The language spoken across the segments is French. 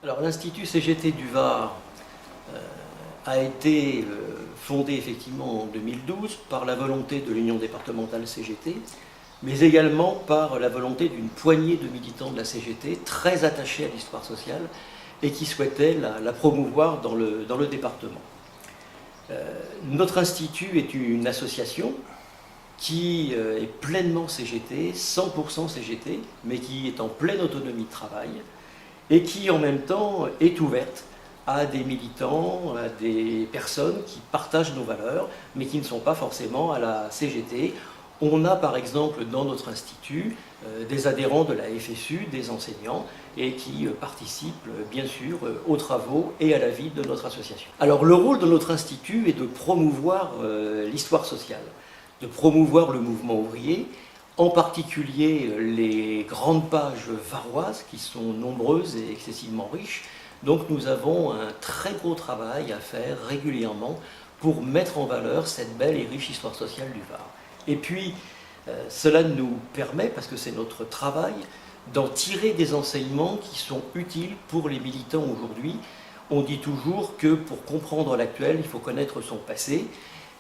Alors l'Institut CGT du Var a été fondé effectivement en 2012 par la volonté de l'Union départementale CGT, mais également par la volonté d'une poignée de militants de la CGT très attachés à l'histoire sociale et qui souhaitaient la promouvoir dans le département. Notre institut est une association qui est pleinement CGT, 100% CGT, mais qui est en pleine autonomie de travail et qui en même temps est ouverte à des militants, à des personnes qui partagent nos valeurs, mais qui ne sont pas forcément à la CGT. On a par exemple dans notre institut des adhérents de la FSU, des enseignants, et qui participent bien sûr aux travaux et à la vie de notre association. Alors le rôle de notre institut est de promouvoir l'histoire sociale, de promouvoir le mouvement ouvrier, en particulier les grandes pages varoises qui sont nombreuses et excessivement riches. Donc nous avons un très gros travail à faire régulièrement pour mettre en valeur cette belle et riche histoire sociale du Var. Et puis cela nous permet, parce que c'est notre travail, d'en tirer des enseignements qui sont utiles pour les militants aujourd'hui. On dit toujours que pour comprendre l'actuel, il faut connaître son passé.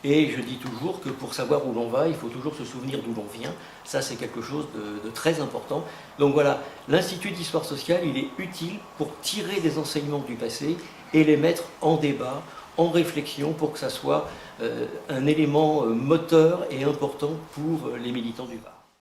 Et je dis toujours que pour savoir où l'on va, il faut toujours se souvenir d'où l'on vient. Ça, c'est quelque chose de très important. Donc voilà, l'Institut d'Histoire Sociale, il est utile pour tirer des enseignements du passé et les mettre en débat, en réflexion, pour que ça soit un élément moteur et important pour les militants du Var.